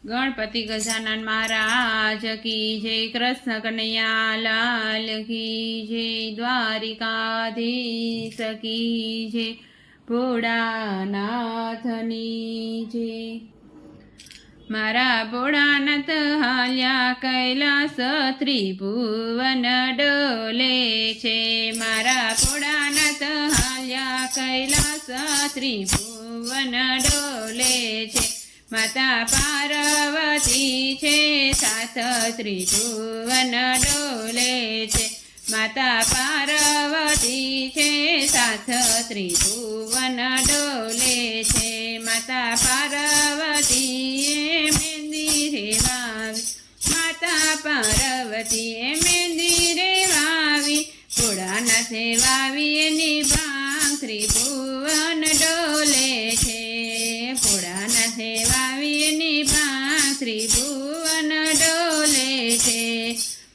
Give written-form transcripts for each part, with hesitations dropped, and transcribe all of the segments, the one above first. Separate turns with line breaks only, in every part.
गणपति गजानन महाराज की जय, कृष्ण कन्हैया लाल की जय, द्वारिकाधीश की जय, भोळानाथनी जय। मारा भोळानाथ हाल्या कैलास त्रिभुवन डोले छे, मारा भोळानाथ हाल्या कैलास त्रिभुवन डोले छे। माता पार्वती छे साथ त्रिभुवन डोले छे, माता पार्वती छे साथ त्रिभुवन डोले छे। माता पार्वतीए मेंदिरे वावी, माता पार्वतीए मेंदिरे वावी, भोळानाथे वावी एनी भांग त्रिभुवन डोले छे, भोळानाथे वावी एनी भांग त्रिभुवन डोले छे।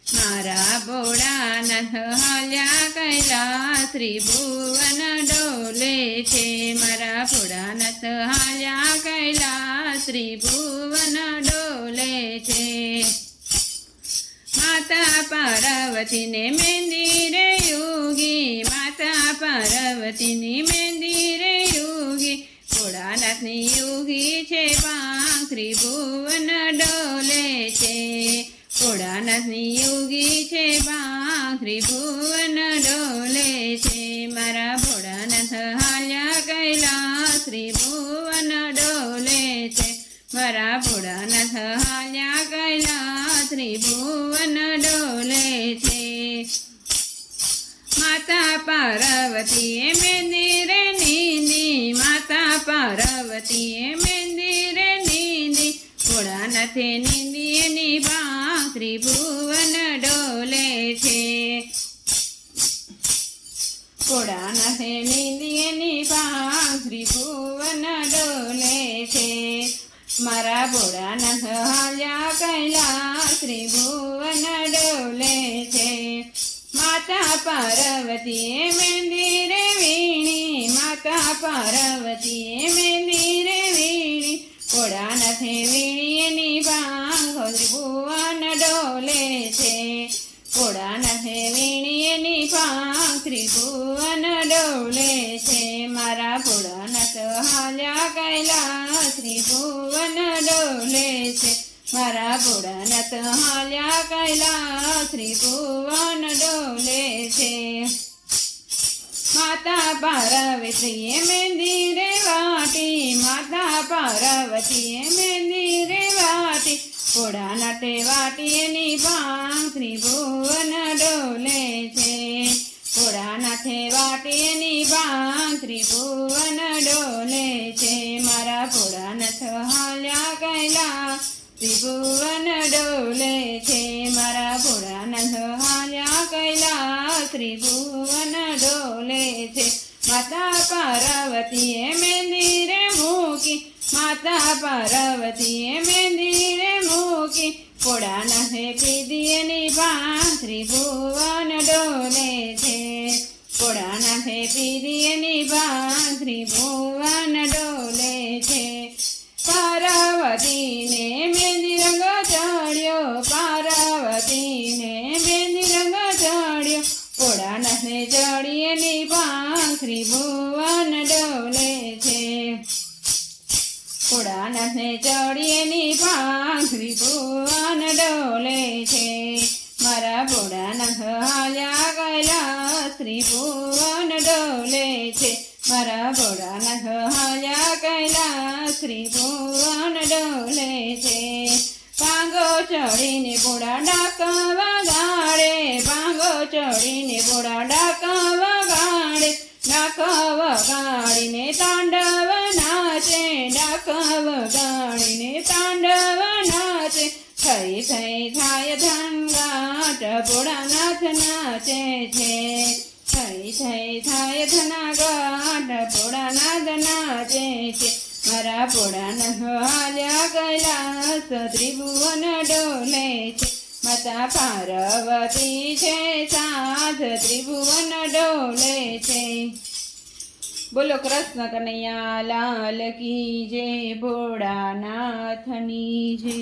मारा भोळानाथ हाल्या कैलास त्रिभुवन डोले छे, मारा भोळानाथ हाल्या कैलास त्रिभुवन डोले छे। माता पार्वती ने मेंदिरे योगी, माता पार्वती ने मेंदिरे योगी, भोळानाथ ने योगी छे भांग त्रिभुवन डोले छे, भोळानाथ ने योगी छे भांग त्रिभुवन डोले छे। मारा भोळानाथ हाल्या कैलास त्रिभुवन डोले छे, मारा भोळानाथ हाल्या कैलास त्रिभुवन डोले छे। माता पार्वतीए मेंदिरे नींदी, माता पार्वतीए मेंदिरे नींदी, भोळानाथे नींदी एनी भांग त्रिभुवन डोले छे, भोळानाथे नींदी एनी भांग त्रिभुवन डोले छे। मारा भोळानाथ हाल्या कैलास त्रिभुवन डोले छे। माता पार्वतीए मेंदिरे वीणी, माता पार्वतीए मेंदिरे वीणी, भोळानाथे वीणी एनी भांग त्रिभुवन डोले छे, भोळानाथे वीणी एनी भांग त्रिभुवन डोले छे। मारा भोळानाथ हाल्या कैलास त्रिभुवन डोले छे, मारा भोळानाथ हाल्या कैलास त्रिभुवन डोले छे। माता पार्वतीए मेंदिरे वाटी, माता पार्वतीए मेंदिरे वाटी, भोळानाथे वाटी एनी भांग त्रिभुवन डोले छे, भोळानाथे वाटी एनी भांग त्रिभुवन डोले छे। मारा भोळानाथ हाल्या कैलास त्रिभुवन डोले छे, मारा भोळानाथ हाल्या कैलास त्रिभुवन डोले छे। माता पार्वतीए मेंदिरे मूकी, माता पार्वतीए मेंदिरे मूकी, भोळानाथे पीधी एनी भांग त्रिभुवन डोले छे, भोळानाथे पीधी एनी भांग त्रिभुवन डोले छे। पार्वतीने मेंदी रंग चढ़्यो, पार्वतीने मेंदी रंग चढ़्यो, भोळानाथने चढ़ी एनी भांग त्रिभुवन डोले छे, भोळानाथने चढ़ी एनी भांग त्रिभुवन डोले छे। मारा भोळानाथ हाल्या कैलास त्रिभुवन डोले छे, मारा भोळानाथ हाल्या कैलास त्रिभुवन डोले छे। भांगो चढ़ीने भोळा डाका वगाड़े, भांगो चढ़ीने भोळा डाका वगाड़े, डाका वगाड़ीने तांडव नाचे, डाका वगाड़ीने तांडव नाचे। थई थई थाय धनगाट भोळानाथ नाचे छे, थई थई थाय धनगाट भोळानाथ नाचे छे। मारा भोळानाथ हाल्या कैलास त्रिभुवन डोले छे, माता पार्वती छे साथ त्रिभुवन डोले छे। બોલો કૃષ્ણ કનૈયા લાલ કી જય, ભોળાનાથની જય.